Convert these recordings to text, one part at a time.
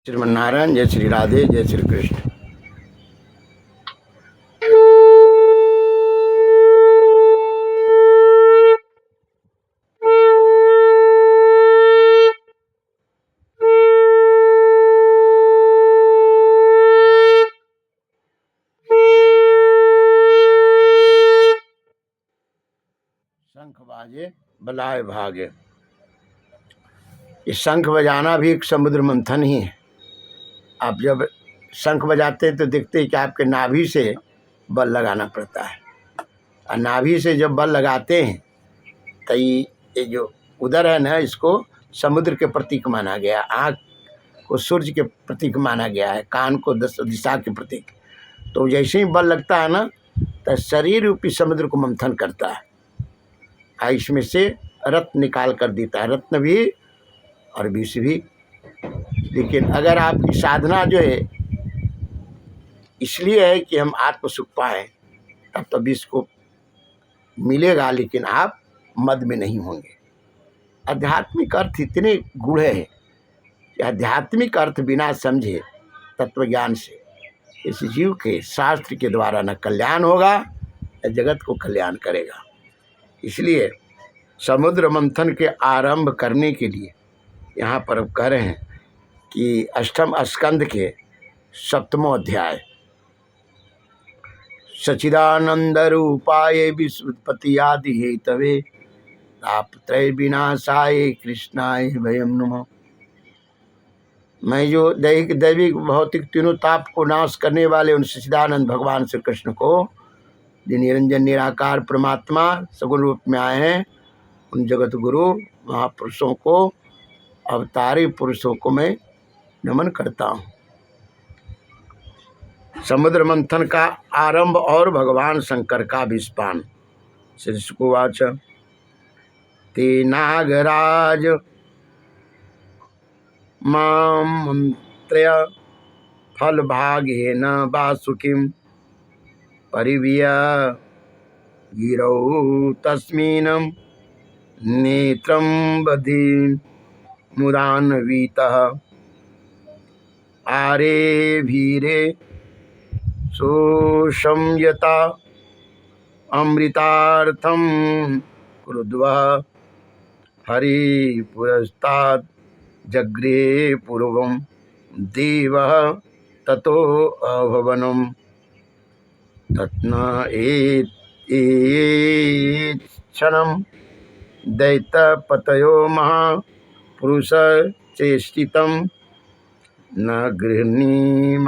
श्रीमन्नारायण। जय श्री राधे, जय श्री कृष्ण। शंख बाजे बलाए भागे। ये शंख बजाना भी एक समुद्र मंथन ही है। आप जब शंख बजाते हैं तो देखते हैं कि आपके नाभि से बल लगाना पड़ता है, और नाभि से जब बल लगाते हैं तो ये जो उदर है ना, इसको समुद्र के प्रतीक माना गया, आँख को सूर्य के प्रतीक माना गया है, कान को दिशा के प्रतीक। तो जैसे ही बल लगता है ना, तो शरीर रूपी समुद्र को मंथन करता है, इसमें से रत्न निकाल कर देता है, रत्न भी और विष भी। लेकिन अगर आपकी साधना जो है इसलिए है कि हम आत्म सुख पाएँ, तब तो विष को मिलेगा, लेकिन आप मद में नहीं होंगे। आध्यात्मिक अर्थ इतने गूढ़ है कि आध्यात्मिक अर्थ बिना समझे तत्वज्ञान से इस जीव के शास्त्र के द्वारा न कल्याण होगा न जगत को कल्याण करेगा। इसलिए समुद्र मंथन के आरंभ करने के लिए यहाँ पर कह रहे हैं कि अष्टम स्कंद के 7वां अध्याय, सच्चिदानंद रूपाय विश्वपति आदि हेतवे तापत्रय विनाशाय कृष्णाय भयम नमः। मैं जो दैविक भौतिक तीनों ताप को नाश करने वाले उन सच्चिदानंद भगवान श्री कृष्ण को, जो निरंजन निराकार परमात्मा सगुण रूप में आए हैं, उन जगत गुरु महापुरुषों को, अवतारी पुरुषों को मैं नमन करता हूँ। समुद्र मंथन का आरंभ और भगवान शंकर का विस्पान। श्री शुकवाच ते नागराज मां मंत्रय फल भागेन वासुकिं परिव्य गिरौ तस्मिन् नेत्रं बधि मुदान्वितः आरे भीरे सुसंयता अमृतार्थं क्रुद्वा हरि पुरस्तात् जग्रे पूर्वं देवः ततो अभवनं तत्न क्षणं दैत्यपतयो महापुरुष चेष्टितं न गृह्णीम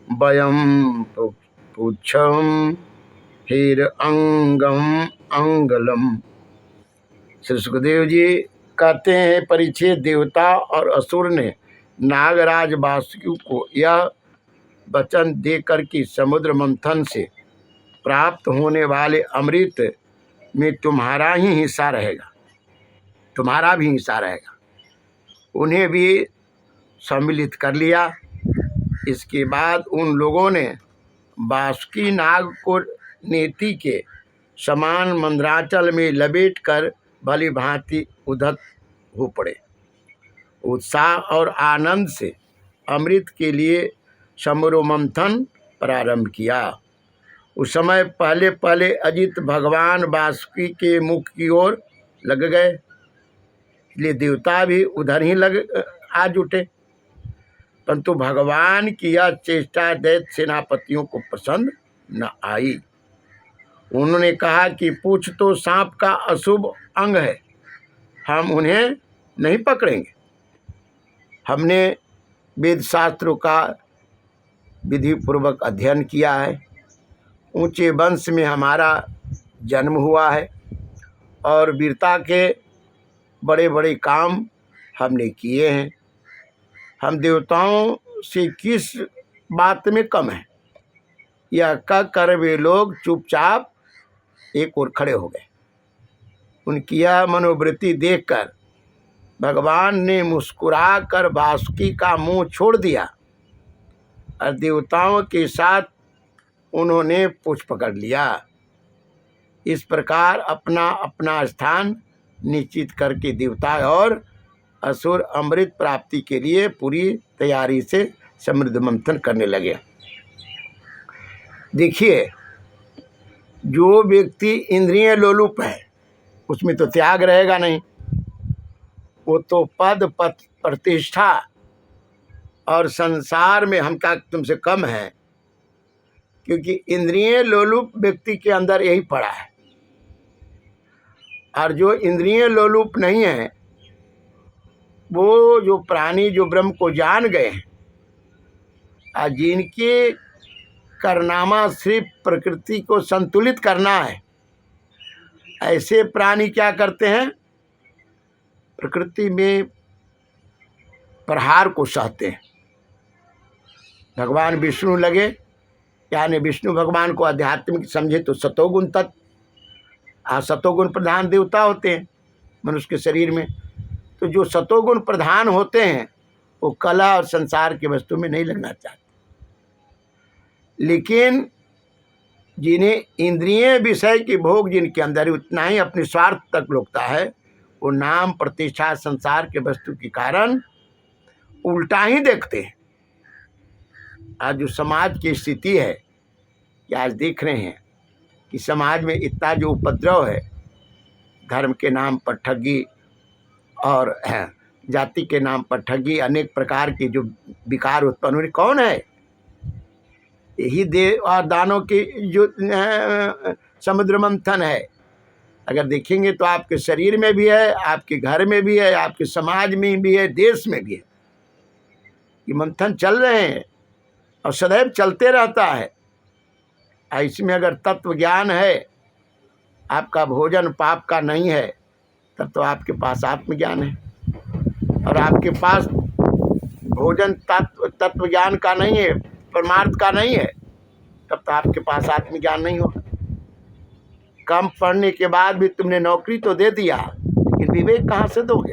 वयं पुच्छं हिरअंगम अंगलम। श्री सुखदेव जी कहते हैं, परीक्षित, देवता और असुर ने नागराज वासुकी को यह वचन देकर कि समुद्र मंथन से प्राप्त होने वाले अमृत में तुम्हारा ही हिस्सा रहेगा, तुम्हारा भी हिस्सा रहेगा, उन्हें भी सम्मिलित कर लिया। इसके बाद उन लोगों ने वासुकी नाग को नेति के समान मंद्राचल में लपेट कर भली भांति उद्धत हो पड़े। उत्साह और आनंद से अमृत के लिए समुद्र मंथन प्रारंभ किया। उस समय पहले पहले अजित भगवान वासुकी के मुख की ओर लग गए, इसलिए देवता भी उधर ही आ जुटे। परंतु भगवान की यह चेष्टा दैत्य सेनापतियों को पसंद न आई। उन्होंने कहा कि पूछ तो सांप का अशुभ अंग है, हम उन्हें नहीं पकड़ेंगे। हमने वेद शास्त्रों का विधि पूर्वक अध्ययन किया है, ऊंचे वंश में हमारा जन्म हुआ है और वीरता के बड़े बड़े काम हमने किए हैं। हम देवताओं से किस बात में कम है, यह कह कर वे लोग चुपचाप एक ओर खड़े हो गए। उनकी यह मनोवृत्ति देखकर भगवान ने मुस्कुरा कर वासुकी का मुंह छोड़ दिया और देवताओं के साथ उन्होंने पूछ पकड़ लिया। इस प्रकार अपना अपना स्थान निश्चित करके देवता और असुर अमृत प्राप्ति के लिए पूरी तैयारी से समुद्र मंथन करने लगे। देखिए, जो व्यक्ति इंद्रिय लोलुप है उसमें तो त्याग रहेगा नहीं, वो तो पद प्रतिष्ठा और संसार में हम क्या तुमसे कम है, क्योंकि इंद्रिय लोलुप व्यक्ति के अंदर यही पड़ा है। और जो इंद्रिय लोलुप नहीं है, वो जो प्राणी जो ब्रह्म को जान गए हैं, और जिनके कारनामा सिर्फ प्रकृति को संतुलित करना है, ऐसे प्राणी क्या करते हैं, प्रकृति में प्रहार को सहते हैं। भगवान विष्णु लगे, यानी विष्णु भगवान को आध्यात्मिक समझे तो सतोगुण तत्व, सतोगुण प्रधान देवता होते हैं मनुष्य के शरीर में। तो जो सतोगुण प्रधान होते हैं वो कला और संसार की वस्तु में नहीं लगना चाहते, लेकिन जिन्हें इंद्रिय विषय की भोग जिनके अंदर उतना ही अपने स्वार्थ तक लुकता है, वो नाम प्रतिष्ठा संसार के वस्तु के कारण उल्टा ही देखते हैं। आज जो समाज की स्थिति है कि आज देख रहे हैं कि समाज में इतना जो उपद्रव है, धर्म के नाम पर ठगी और जाति के नाम पर ठगी, अनेक प्रकार के जो विकार उत्पन्न हो रहे, कौन है? यही देव और दानों की जो समुद्र मंथन है। अगर देखेंगे तो आपके शरीर में भी है, आपके घर में भी है, आपके समाज में भी है, देश में भी है। ये मंथन चल रहे हैं और सदैव चलते रहता है। इसमें अगर तत्व ज्ञान है, आपका भोजन पाप का नहीं है, तब तो आपके पास आत्मज्ञान है। और आपके पास भोजन तत्व ज्ञान का नहीं है, परमार्थ का नहीं है, तब तो आपके पास आत्मज्ञान नहीं होगा। कम पढ़ने के बाद भी तुमने नौकरी तो दे दिया, लेकिन विवेक कहाँ से दोगे?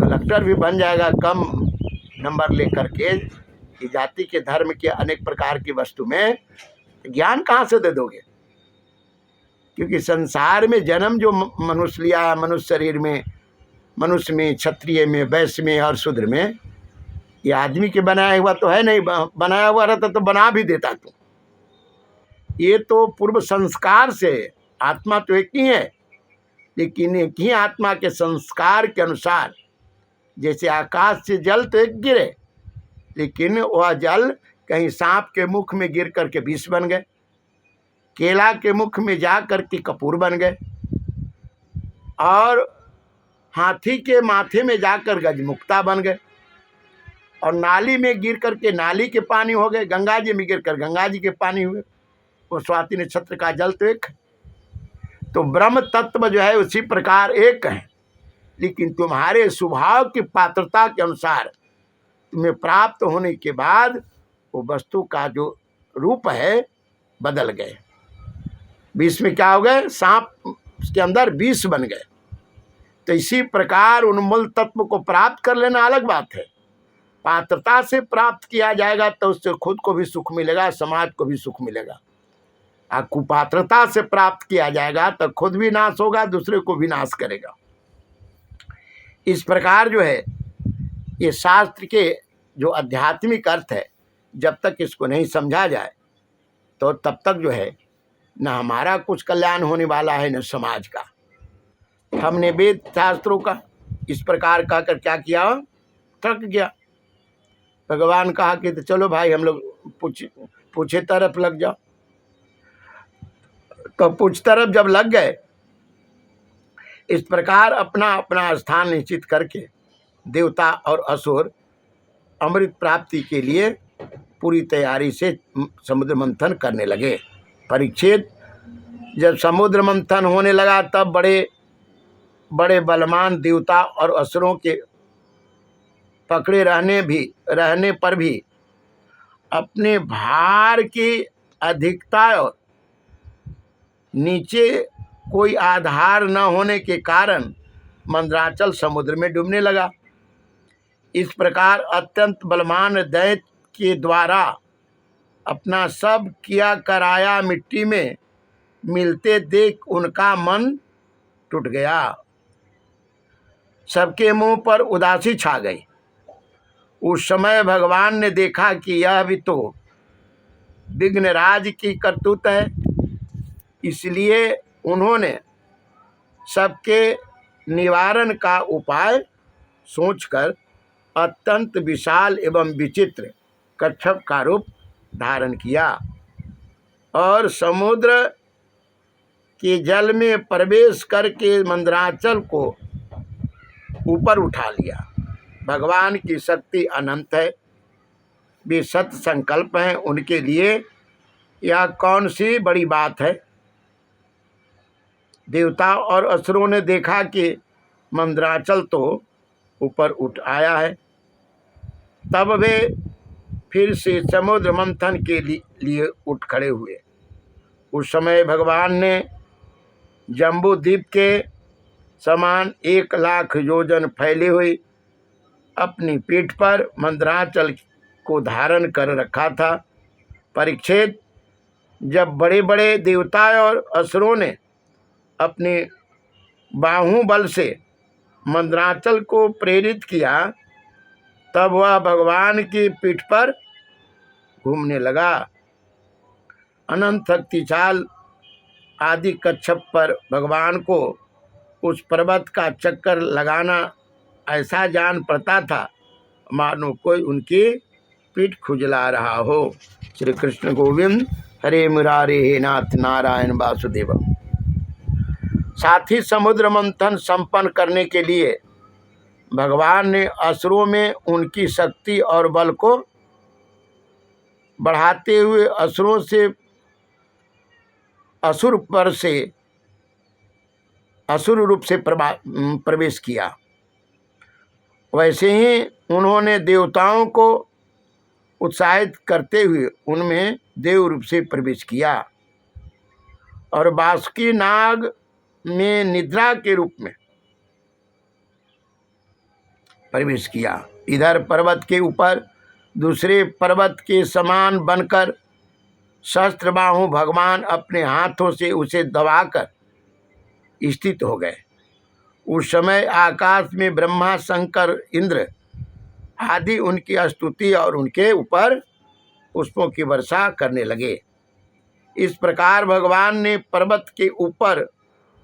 कलेक्टर भी बन जाएगा कम नंबर लेकर के, कि जाति के धर्म के अनेक प्रकार की वस्तु में ज्ञान कहाँ से दे दोगे? क्योंकि संसार में जन्म जो मनुष्य लिया है, मनुष्य शरीर में, मनुष्य में, क्षत्रिय में, वैश्य में और शूद्र में, ये आदमी के बनाया हुआ तो है नहीं। बनाया हुआ रहता तो बना भी देता तू। ये तो पूर्व संस्कार से, आत्मा तो एक ही है, लेकिन एक ही आत्मा के संस्कार के अनुसार, जैसे आकाश से जल तो एक गिरे, लेकिन वह जल कहीं सांप के मुख में गिर करके विष बन गए, केला के मुख में जा करके कपूर बन गए, और हाथी के माथे में जाकर गजमुक्ता बन गए, और नाली में गिर करके नाली के पानी हो गए, गंगा जी में गिर कर गंगा जी के पानी हुए। वो स्वाति नक्षत्र का जल तो एक। तो ब्रह्म तत्व जो है उसी प्रकार एक है, लेकिन तुम्हारे स्वभाव की पात्रता के अनुसार तुम्हें प्राप्त होने के बाद वो वस्तु का जो रूप है बदल गए। विष में क्या हो गए? सांप के अंदर विष बन गए। तो इसी प्रकार उन मूल तत्व को प्राप्त कर लेना अलग बात है। पात्रता से प्राप्त किया जाएगा तो उससे खुद को भी सुख मिलेगा, समाज को भी सुख मिलेगा। और कुपात्रता से प्राप्त किया जाएगा तो खुद भी नाश होगा, दूसरे को भी नाश करेगा। इस प्रकार जो है ये शास्त्र के जो आध्यात्मिक अर्थ है, जब तक इसको नहीं समझा जाए तो तब तक जो है न हमारा कुछ कल्याण होने वाला है, न समाज का। हमने वेद शास्त्रों का इस प्रकार कहकर क्या किया, थक गया। भगवान कहा कि तो चलो भाई हम लोग पूछे तरफ लग जाओ। तो पूछ तरफ जब लग गए, इस प्रकार अपना अपना स्थान निश्चित करके देवता और असुर अमृत प्राप्ति के लिए पूरी तैयारी से समुद्र मंथन करने लगे। परीक्षित, जब समुद्र मंथन होने लगा तब बड़े बड़े बलवान देवता और असुरों के पकड़े रहने पर भी अपने भार की अधिकता और नीचे कोई आधार न होने के कारण मंदराचल समुद्र में डूबने लगा। इस प्रकार अत्यंत बलवान दैत्य के द्वारा अपना सब किया कराया मिट्टी में मिलते देख उनका मन टूट गया। सबके मुंह पर उदासी छा गई। उस समय भगवान ने देखा कि यह भी तो विघ्नराज की करतूत है, इसलिए उन्होंने सबके निवारण का उपाय सोचकर अत्यंत विशाल एवं विचित्र कच्छप का रूप धारण किया और समुद्र के जल में प्रवेश करके मंदराचल को ऊपर उठा लिया। भगवान की शक्ति अनंत है, वे सत्य संकल्प हैं, उनके लिए यह कौन सी बड़ी बात है। देवता और असुरों ने देखा कि मंदराचल तो ऊपर उठ आया है, तब वे फिर से समुद्र मंथन के लिए उठ खड़े हुए। उस समय भगवान ने जम्बू द्वीप के समान 1,00,000 योजन फैली हुई अपनी पीठ पर मंदराचल को धारण कर रखा था। परीक्षित, जब बड़े बड़े देवता और असुरों ने अपने बाहुबल से मंदराचल को प्रेरित किया, तब वह भगवान की पीठ पर घूमने लगा। अनंत शक्तिशाल आदि कच्छप पर भगवान को उस पर्वत का चक्कर लगाना ऐसा जान पड़ता था मानो कोई उनकी पीठ खुजला रहा हो। श्री कृष्ण गोविंद हरे मुरारे हे नाथ नारायण वासुदेव। साथ ही समुद्र मंथन संपन्न करने के लिए भगवान ने असुरों में उनकी शक्ति और बल को बढ़ाते हुए असुरों से असुर रूप से प्रवेश किया। वैसे ही उन्होंने देवताओं को उत्साहित करते हुए उनमें देव रूप से प्रवेश किया और बासुकी नाग में निद्रा के रूप में प्रवेश किया। इधर पर्वत के ऊपर दूसरे पर्वत के समान बनकर सहस्त्रबाहु भगवान अपने हाथों से उसे दबाकर स्थित हो गए। उस समय आकाश में ब्रह्मा, शंकर, इंद्र आदि उनकी स्तुति और उनके ऊपर पुष्पों की वर्षा करने लगे। इस प्रकार भगवान ने पर्वत के ऊपर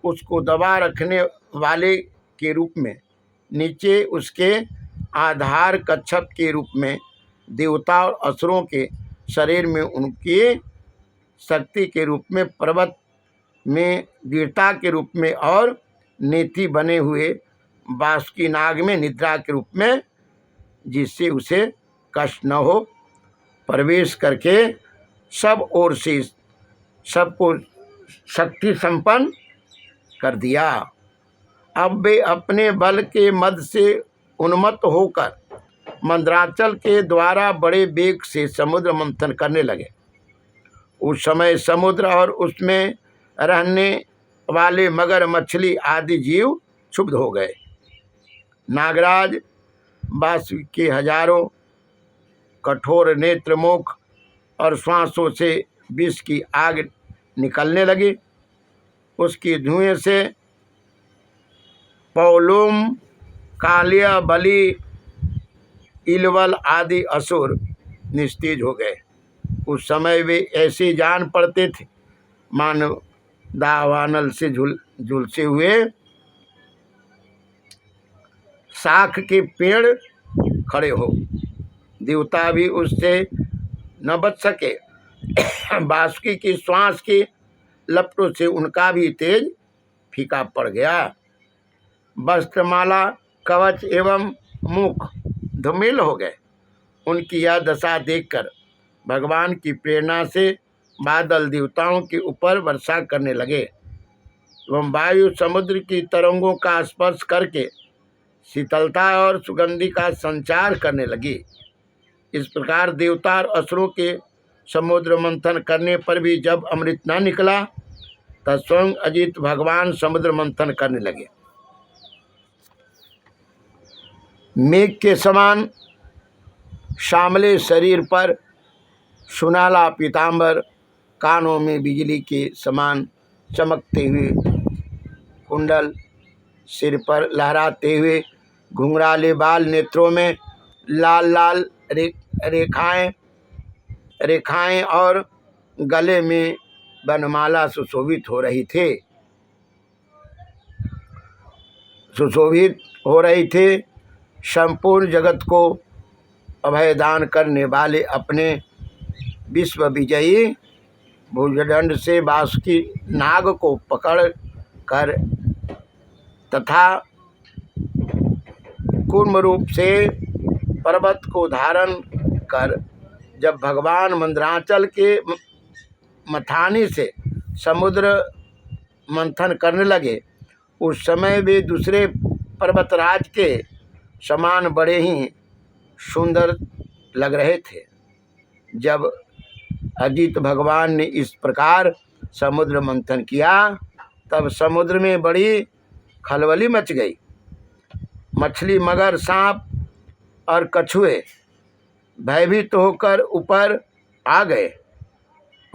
उसको दबा रखने वाले के रूप में, नीचे उसके आधार कच्छप के रूप में, देवता और असुरों के शरीर में उनकी शक्ति के रूप में, पर्वत में वीरता के रूप में और नेति बने हुए बासुकी नाग में निद्रा के रूप में, जिससे उसे कष्ट न हो, प्रवेश करके सब ओर से सबको शक्ति संपन्न कर दिया। अब वे अपने बल के मद से उन्मत्त होकर मंदराचल के द्वारा बड़े वेग से समुद्र मंथन करने लगे। उस समय समुद्र और उसमें रहने वाले मगर, मछली आदि जीव क्षुब्ध हो गए। नागराज बासुकी के हजारों कठोर नेत्र, मुख और श्वासों से विष की आग निकलने लगी। उसकी धुएं से पौलुम, कालिया, बलि, इलवल आदि असुर निस्तेज हो गए। उस समय वे ऐसे जान पड़ते थे मानो दावानल से झुलसे हुए शाख के पेड़ खड़े हो। देवता भी उससे न बच सके। बासुकी की श्वास की लपटों से उनका भी तेज फीका पड़ गया। वस्त्रमाला, कवच एवं मुख धूमिल हो गए। उनकी यह दशा देखकर भगवान की प्रेरणा से बादल देवताओं के ऊपर वर्षा करने लगे एवं वायु समुद्र की तरंगों का स्पर्श करके शीतलता और सुगंधि का संचार करने लगी। इस प्रकार देवता और असुरों के समुद्र मंथन करने पर भी जब अमृत न निकला, तब स्वयं अजित भगवान समुद्र मंथन करने लगे। मेघ के समान श्यामले शरीर पर सुनहला पीतांबर, कानों में बिजली के समान चमकते हुए कुंडल, सिर पर लहराते हुए घुंघराले बाल, नेत्रों में लाल लाल रेखाएं और गले में वनमाला सुशोभित हो रही थी। संपूर्ण जगत को अभयदान करने वाले अपने विश्व विजयी भुजदंड से बासुकी नाग को पकड़ कर तथा कूर्म रूप से पर्वत को धारण कर जब भगवान मंदराचल के मथानी से समुद्र मंथन करने लगे, उस समय वे दूसरे पर्वतराज के समान बड़े ही सुंदर लग रहे थे। जब अजित भगवान ने इस प्रकार समुद्र मंथन किया, तब समुद्र में बड़ी खलबली मच गई। मछली, मगर, सांप और कछुए भयभीत होकर ऊपर आ गए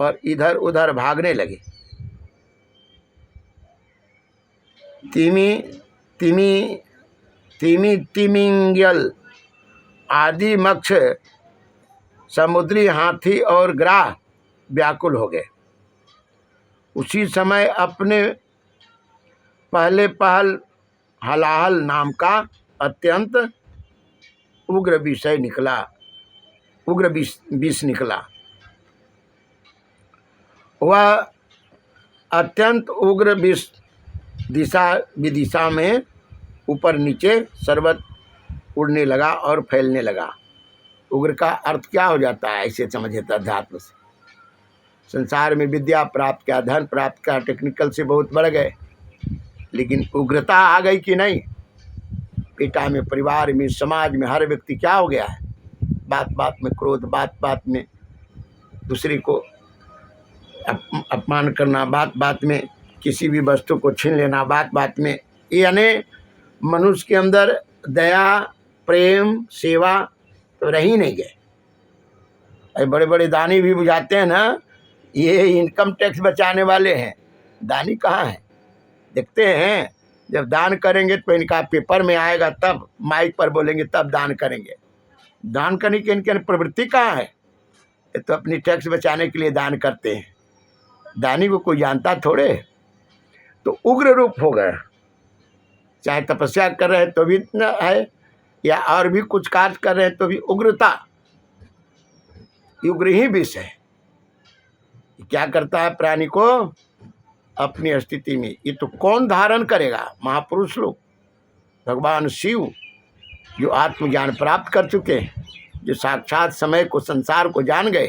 और इधर उधर भागने लगे। तिमिंगल आदि मक्ष, समुद्री हाथी और ग्राह व्याकुल हो गए। उसी समय अपने पहले पहल हलाहल नाम का अत्यंत उग्र विष निकला। वह अत्यंत उग्र विष विदिशा में ऊपर नीचे सर्वत्र उड़ने लगा और फैलने लगा। उग्र का अर्थ क्या हो जाता है, ऐसे समझे अध्यात्म से। संसार में विद्या प्राप्त किया, धन प्राप्त किया, टेक्निकल से बहुत बढ़ गए, लेकिन उग्रता आ गई कि नहीं। पिता में, परिवार में, समाज में हर व्यक्ति क्या हो गया है, बात बात में क्रोध, बात बात में दूसरे को अपमान करना, बात बात में किसी भी वस्तु को छीन लेना, बात बात में। यानी मनुष्य के अंदर दया, प्रेम, सेवा तो रह ही नहीं गए। बड़े बड़े दानी भी बुझाते हैं ना, ये इनकम टैक्स बचाने वाले हैं। दानी कहाँ है? देखते हैं जब दान करेंगे तो इनका पेपर में आएगा, तब माइक पर बोलेंगे, तब दान करेंगे। दान करने की इनकी प्रवृत्ति कहाँ है? ये तो अपनी टैक्स बचाने के लिए दान करते हैं। दानी को कोई जानता थोड़े। तो उग्र रूप हो गया। चाहे तपस्या कर रहे हैं तो भी इतना है, या और भी कुछ कार्य कर रहे हैं तो भी उग्रता, उग्र ही विष है। क्या करता है प्राणी को अपनी स्थिति में? ये तो कौन धारण करेगा? महापुरुष लोग, भगवान शिव जो आत्मज्ञान प्राप्त कर चुके हैं, जो साक्षात समय को, संसार को जान गए,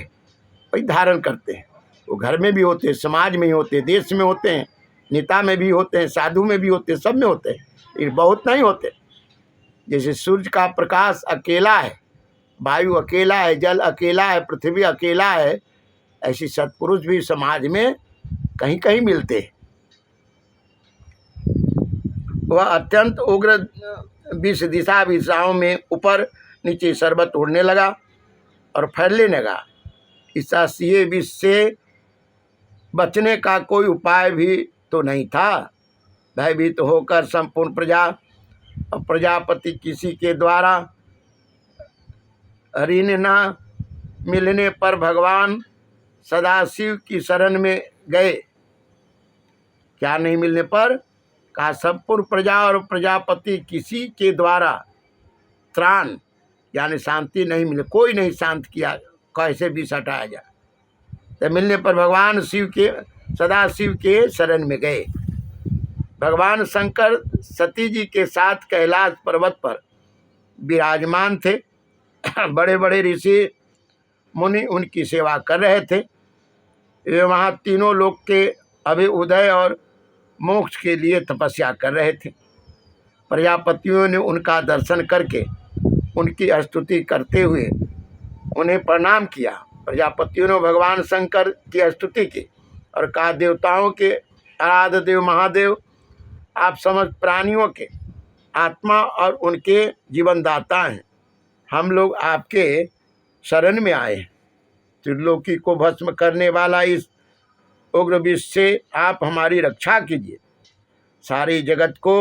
वही धारण करते हैं। वो घर में भी होते हैं, समाज में ही होते हैं, देश में होते हैं, नेता में भी होते हैं, साधु में भी होते हैं, सब में होते हैं। ये बहुत नहीं होते। जैसे सूर्य का प्रकाश अकेला है, वायु अकेला है, जल अकेला है, पृथ्वी अकेला है, ऐसे सत्पुरुष भी समाज में कहीं कहीं मिलते हैं। वह अत्यंत उग्र विष दिशाओं में ऊपर नीचे सर्वत्र उड़ने लगा और फैलने लगा। इस विष से बचने का कोई उपाय भी तो नहीं था। भयभीत होकर संपूर्ण प्रजा और प्रजापति किसी के द्वारा ऋण न मिलने पर भगवान सदाशिव की शरण में गए। क्या नहीं मिलने पर? कहा संपूर्ण प्रजा और प्रजापति किसी के द्वारा त्राण यानी शांति नहीं मिले, कोई नहीं शांत किया, कैसे भी हटाया जाए। तो मिलने पर भगवान शिव के, सदाशिव के शरण में गए। भगवान शंकर सती जी के साथ कैलाश पर्वत पर विराजमान थे। बड़े बड़े ऋषि मुनि उनकी सेवा कर रहे थे। वे वहाँ तीनों लोक के अभ्युदय और मोक्ष के लिए तपस्या कर रहे थे। प्रजापतियों ने उनका दर्शन करके उनकी स्तुति करते हुए उन्हें प्रणाम किया। प्रजापतियों ने भगवान शंकर की स्तुति की और कहा, देवताओं के आराध्य देव महादेव, आप समस्त प्राणियों के आत्मा और उनके जीवनदाता हैं। हम लोग आपके शरण में आए हैं। त्रिलोकी को भस्म करने वाला इस उग्र विष से आप हमारी रक्षा कीजिए। सारे जगत को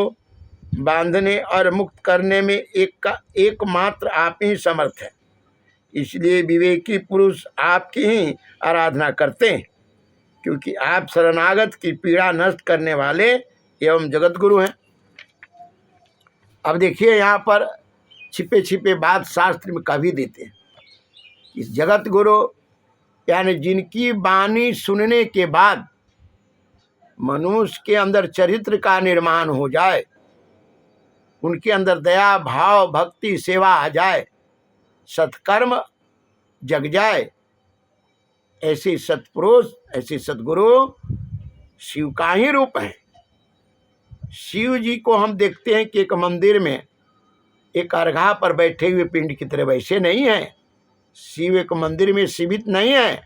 बांधने और मुक्त करने में एकमात्र आप ही समर्थ है। इसलिए विवेकी पुरुष आपकी ही आराधना करते हैं, क्योंकि आप शरणागत की पीड़ा नष्ट करने वाले एवं जगत गुरु हैं। अब देखिए, यहाँ पर छिपे छिपे बात शास्त्र में कभी देते हैं। इस जगत गुरु यानी जिनकी वाणी सुनने के बाद मनुष्य के अंदर चरित्र का निर्माण हो जाए, उनके अंदर दया भाव भक्ति सेवा आ जाए, सत्कर्म जग जाए, ऐसे सत्पुरुष ऐसे सदगुरु शिव का ही रूप है। शिव जी को हम देखते हैं कि एक मंदिर में एक अर्घा पर बैठे हुए पिंड की तरह वैसे नहीं है। शिव एक मंदिर में सीमित नहीं है।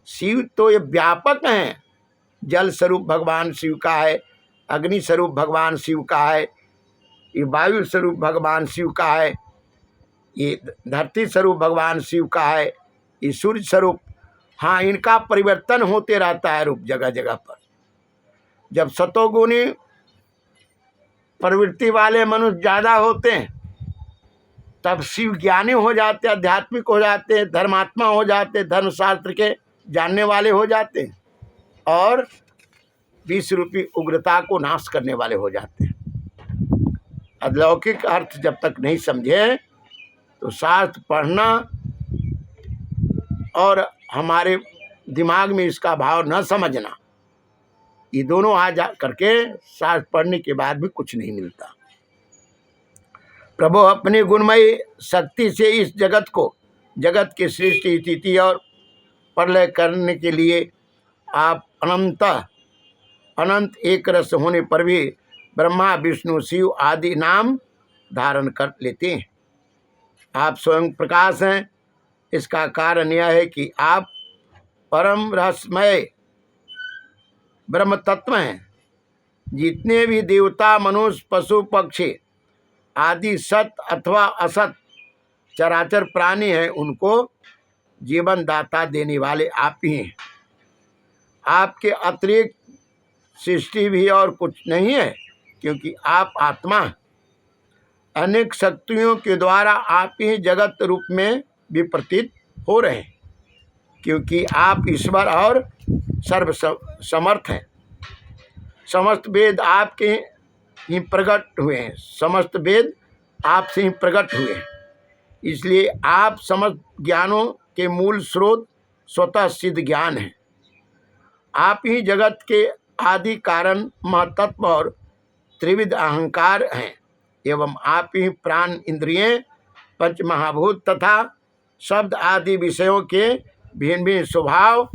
शिव तो ये व्यापक हैं। जल स्वरूप भगवान शिव का है, अग्नि स्वरूप भगवान शिव का है, ये वायु स्वरूप भगवान शिव का है, ये धरती स्वरूप भगवान शिव का है, ये सूर्य स्वरूप। हाँ, इनका परिवर्तन होते रहता है रूप जगह जगह पर। जब सतोगुणी प्रवृत्ति वाले मनुष्य ज़्यादा होते हैं तब शिव ज्ञानी हो जाते, आध्यात्मिक हो जाते, धर्मात्मा हो जाते, धर्मशास्त्र के जानने वाले हो जाते हैं और विश्व रूपी उग्रता को नाश करने वाले हो जाते हैं। अलौकिक अर्थ जब तक नहीं समझे तो शास्त्र पढ़ना और हमारे दिमाग में इसका भाव न समझना, ये दोनों आ जा करके शास्त्र पढ़ने के बाद भी कुछ नहीं मिलता। प्रभु अपनी गुणमयी शक्ति से इस जगत को, जगत की सृष्टि स्थिति और प्रलय करने के लिए आप अनंत एक रस होने पर भी ब्रह्मा विष्णु शिव आदि नाम धारण कर लेते हैं। आप स्वयं प्रकाश हैं। इसका कारण यह है कि आप परम रहस्यमय ब्रह्म तत्व हैं। जितने भी देवता मनुष्य पशु पक्षी आदि सत अथवा असत चराचर प्राणी हैं, उनको जीवन दाता देने वाले आप ही हैं। आपके अतिरिक्त सृष्टि भी और कुछ नहीं है, क्योंकि आप आत्मा हैं। अनेक शक्तियों के द्वारा आप ही जगत रूप में भी प्रतीत हो रहे हैं, क्योंकि आप ईश्वर और सर्व समर्थ हैं। समस्त वेद आपके ही प्रकट हुए हैं, समस्त वेद आपसे ही प्रकट हुए हैं। इसलिए आप समस्त ज्ञानों के मूल स्रोत स्वतः सिद्ध ज्ञान हैं। आप ही जगत के आदि कारण महतत्व और त्रिविध अहंकार हैं, एवं आप ही प्राण इंद्रियें पंच महाभूत तथा शब्द आदि विषयों के भिन्न भिन्न स्वभाव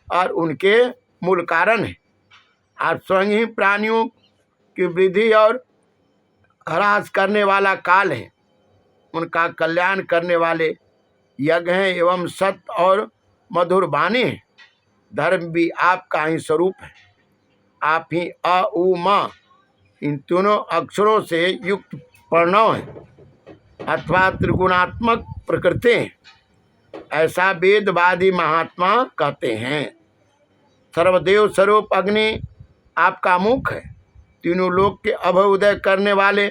और उनके मूल कारण हैं। आप स्वयं ही प्राणियों की वृद्धि और ह्रास करने वाला काल है, उनका कल्याण करने वाले यज्ञ हैं एवं सत्य और मधुर वाणी हैं। धर्म भी आपका ही स्वरूप है। आप ही अ उ म इन तीनों अक्षरों से युक्त प्रणव है अथवा त्रिगुणात्मक प्रकृति है, ऐसा वेदवादी महात्मा कहते हैं। सर्वदेव स्वरूप अग्नि आपका मुख है। तीनों लोक के अभय करने वाले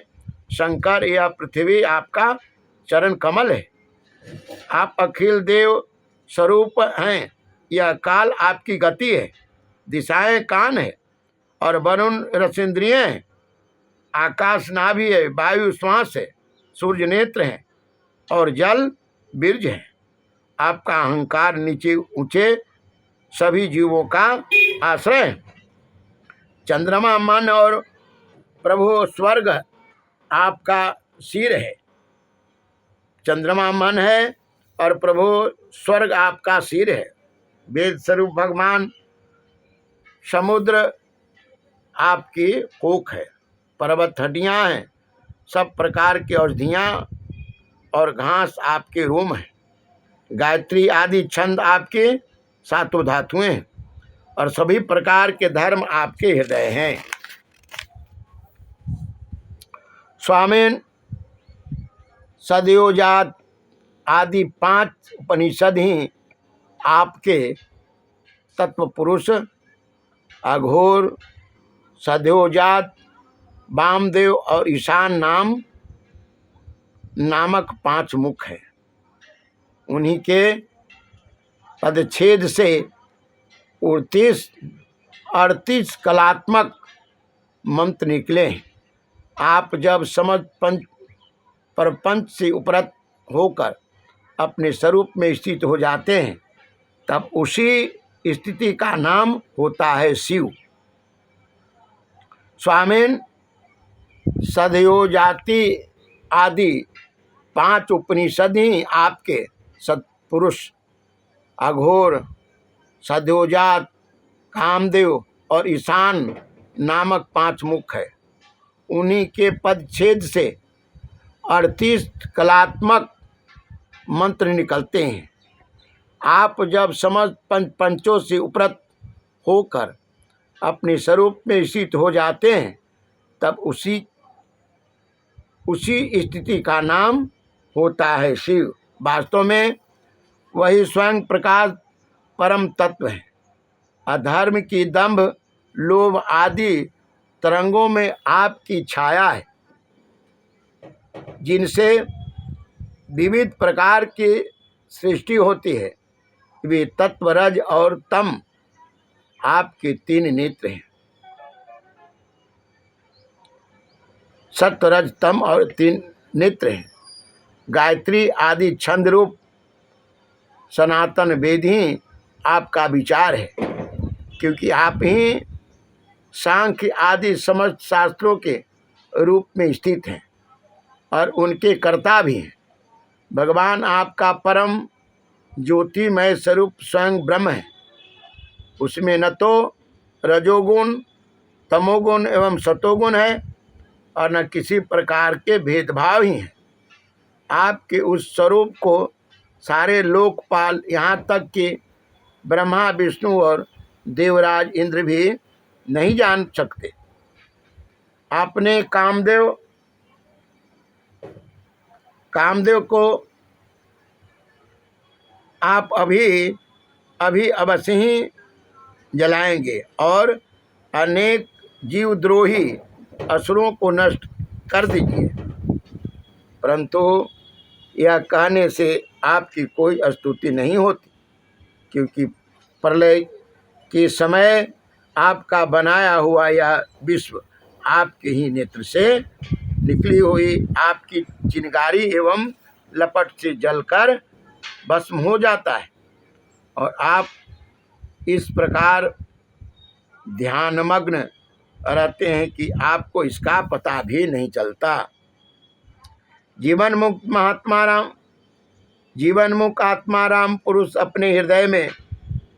शंकर या पृथ्वी आपका चरण कमल है। आप अखिल देव स्वरूप हैं। यह काल आपकी गति है, दिशाएं कान है और वरुण रसेंद्रिय हैं, आकाश नाभि है, वायु श्वास है, सूर्य नेत्र है और जल बीर्ज है। आपका अहंकार नीचे ऊंचे सभी जीवों का आश्रय है। चंद्रमा मन और प्रभु स्वर्ग आपका सिर है। चंद्रमा मन है और प्रभु स्वर्ग आपका सिर है। वेद स्वरूप भगवान समुद्र आपकी कोख है। पर्वत हड्डियाँ हैं। सब प्रकार की औषधियाँ और घास आपके रोम हैं। गायत्री आदि छंद आपके सातों धातुएं हैं और सभी प्रकार के धर्म आपके हृदय हैं। स्वामीन सदयोजात आदि 5 उपनिषद ही आपके तत्व पुरुष अघोर, सद्योजात, वामदेव और ईशान नामक 5 मुख है। उन्हीं के पदच्छेद से 38 कलात्मक मंत्र निकले हैं। आप जब प्रपंच से उपरत होकर अपने स्वरूप में स्थित हो जाते हैं, तब उसी स्थिति का नाम होता है शिव। स्वामीन सदयोजाति आदि 5 उपनिषद ही आपके सत्पुरुष, अघोर, सदयोजात, कामदेव और ईशान नामक 5 मुख है। उन्हीं के पदच्छेद से 38 कलात्मक मंत्र निकलते हैं। आप जब समस्त पंचों से उपरत होकर अपने स्वरूप में स्थित हो जाते हैं, तब उसी स्थिति का नाम होता है शिव। वास्तव में वही स्वयं प्रकाश परम तत्व है। अधर्म की दंभ, लोभ आदि तरंगों में आपकी छाया है, जिनसे विविध प्रकार की सृष्टि होती है। वे तत्व, रज और तम आपके 3 नेत्र हैं। सत्व, रज, तम और 3 नेत्र हैं। गायत्री आदि छंद रूप सनातन वेद ही आपका विचार है, क्योंकि आप ही सांख्य आदि समस्त शास्त्रों के रूप में स्थित हैं और उनके कर्ता भी हैं। भगवान आपका परम ज्योतिमय स्वरूप स्वयं ब्रह्म है। उसमें न तो रजोगुण, तमोगुण एवं सतोगुण है और न किसी प्रकार के भेदभाव ही हैं। आपके उस स्वरूप को सारे लोकपाल, यहाँ तक कि ब्रह्मा, विष्णु और देवराज इंद्र भी नहीं जान सकते। आपने कामदेव को आप अभी अवश्य ही जलाएंगे और अनेक जीवद्रोही असुरों को नष्ट कर दीजिए। परंतु यह कहने से आपकी कोई स्तुति नहीं होती, क्योंकि प्रलय के समय आपका बनाया हुआ यह विश्व आपके ही नेत्र से निकली हुई आपकी चिंगारी एवं लपट से जलकर भस्म हो जाता है और आप इस प्रकार ध्यानमग्न रहते हैं कि आपको इसका पता भी नहीं चलता। जीवन मुक्त आत्माराम पुरुष अपने हृदय में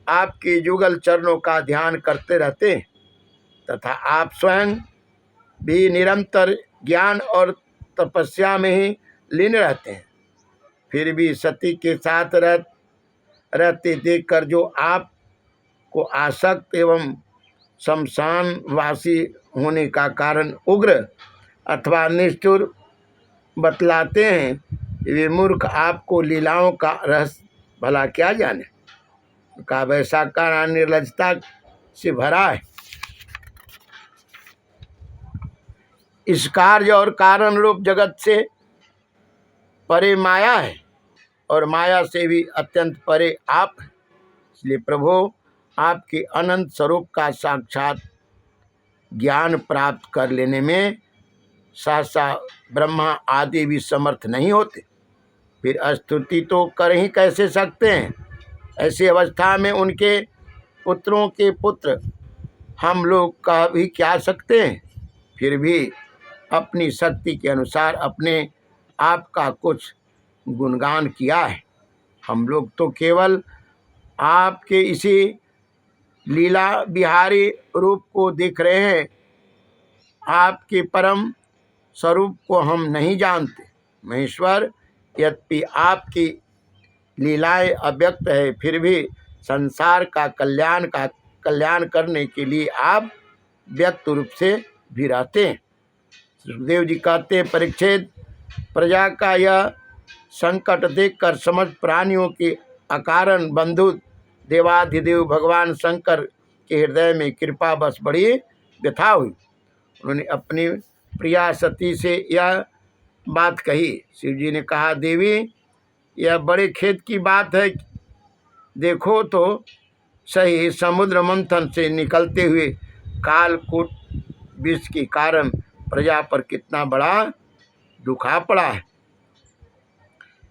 आपके जुगल चरणों का ध्यान करते रहते हैं तथा आप स्वयं भी निरंतर ज्ञान और तपस्या में ही लीन रहते हैं। फिर भी सती के साथ रहते देखकर जो आपको आसक्त एवं शमशानवासी होने का कारण उग्र अथवा निष्ठुर बतलाते हैं, वे मूर्ख आपको लीलाओं का रहस्य भला क्या जाने। का वैसा कारण निर्लजता से भरा है। इस कार्य और कारण रूप जगत से परे माया है और माया से भी अत्यंत परे आप हैं। इसलिए प्रभु आपके अनंत स्वरूप का साक्षात ज्ञान प्राप्त कर लेने में सहसा ब्रह्मा आदि भी समर्थ नहीं होते, फिर स्तुति तो कर ही कैसे सकते हैं। ऐसी अवस्था में उनके पुत्रों के पुत्र हम लोग कह भी क्या सकते हैं। फिर भी अपनी शक्ति के अनुसार अपने आप का कुछ गुणगान किया है। हम लोग तो केवल आपके इसी लीला बिहारी रूप को देख रहे हैं। आपके परम स्वरूप को हम नहीं जानते। महेश्वर, यद्यपि आपकी लीलाएं अव्यक्त है, फिर भी संसार का कल्याण करने के लिए आप व्यक्त रूप से भी रहते हैं। सुखदेव जी कहते हैं, परीक्षित, प्रजा का यह संकट देखकर समस्त प्राणियों के अकारण बंधु देवाधिदेव भगवान शंकर के हृदय में कृपा बस बड़ी व्यथा हुई। उन्होंने अपनी प्रिया सती से यह बात कही। शिव जी ने कहा, देवी यह बड़े खेद की बात है, देखो तो सही समुद्र मंथन से निकलते हुए कालकूट विष के कारण प्रजा पर कितना बड़ा दुख आ पड़ा है।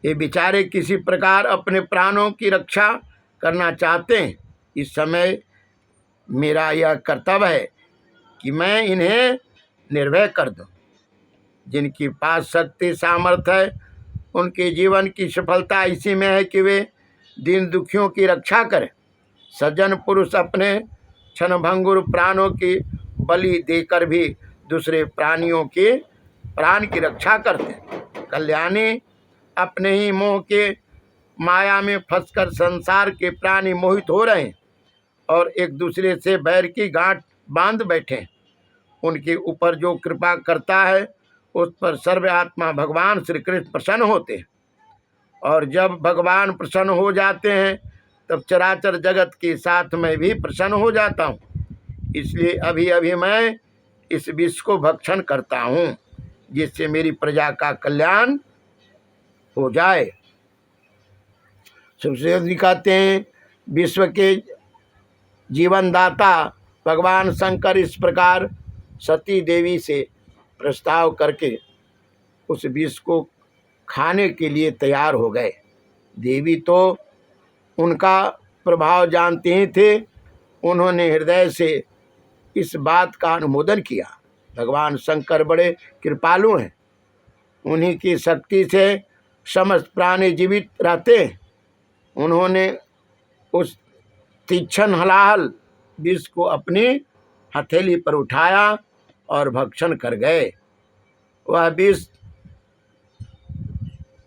ये बेचारे किसी प्रकार अपने प्राणों की रक्षा करना चाहते हैं। इस समय मेरा यह कर्तव्य है कि मैं इन्हें निर्भय कर दूं। जिनके पास शक्ति सामर्थ्य है उनके जीवन की सफलता इसी में है कि वे दीन दुखियों की रक्षा करें। सज्जन पुरुष अपने क्षणभंगुर प्राणों की बलि देकर भी दूसरे प्राणियों के प्राण की रक्षा करते हैं। कल्याणी अपने ही मोह के माया में फंसकर संसार के प्राणी मोहित हो रहे हैं और एक दूसरे से बैर की गांठ बांध बैठे हैं। उनके ऊपर जो कृपा करता है उस पर सर्वात्मा भगवान श्री कृष्ण प्रसन्न होते हैं, और जब भगवान प्रसन्न हो जाते हैं तब चराचर जगत के साथ मैं भी प्रसन्न हो जाता हूँ। इसलिए अभी अभी मैं इस विष को भक्षण करता हूँ, जिससे मेरी प्रजा का कल्याण हो जाए। सुखदेव जी कहते हैं, विश्व के जीवनदाता भगवान शंकर इस प्रकार सती देवी से प्रस्ताव करके उस विष को खाने के लिए तैयार हो गए। देवी तो उनका प्रभाव जानते ही थे, उन्होंने हृदय से इस बात का अनुमोदन किया। भगवान शंकर बड़े कृपालु हैं, उन्हीं की शक्ति से समस्त प्राणी जीवित रहते हैं। उन्होंने उस तीक्ष्ण हलाहल विष को अपनी हथेली पर उठाया और भक्षण कर गए। वह विष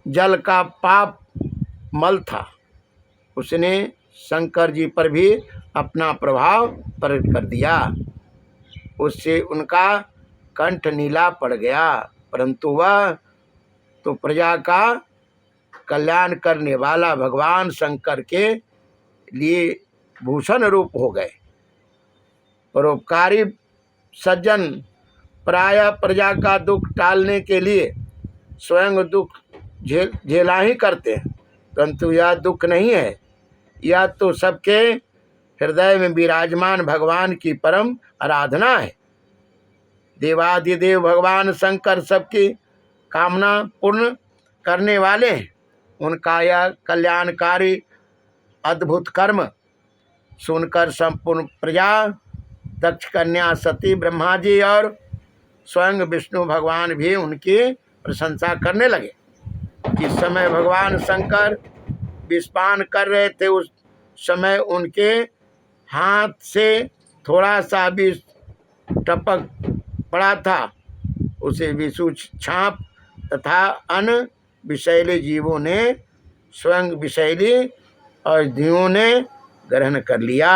जल का पाप मल था। उसने शंकर जी पर भी अपना प्रभाव प्रकट कर दिया। उससे उनका कंठ नीला पड़ गया, परंतु वह तो प्रजा का कल्याण करने वाला भगवान शंकर के लिए भूषण रूप हो गए। परोपकारी सज्जन प्रायः प्रजा का दुख टालने के लिए स्वयं दुख झेला ही करते हैं, परंतु यह दुख नहीं है, यह तो सबके हृदय में विराजमान भगवान की परम आराधना है। देवाधिदेव भगवान शंकर सबकी कामना पूर्ण करने वाले हैं। उनका यह कल्याणकारी अद्भुत कर्म सुनकर संपूर्ण प्रजा, दक्ष कन्या सती, ब्रह्मा जी और स्वयं विष्णु भगवान भी उनकी प्रशंसा करने लगे। जिस समय भगवान शंकर विषपान कर रहे थे उस समय उनके हाथ से थोड़ा सा विष टपक पड़ा था। उसे विषु छाप तथा अन्य विषैले जीवों ने स्वयं विषैली औषधियों ने ग्रहण कर लिया।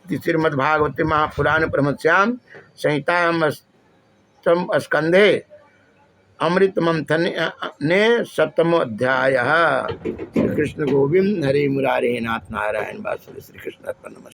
श्रीमद्भागवते महापुराण परमहंस्याम संहितायाम अष्टम स्कंधे अमृत मंथन ने 7वां अध्याय। श्री कृष्ण गोविंद हरे मुरारे नाथ नारायण वासुदेव। श्री कृष्ण अर्पणमस्तु।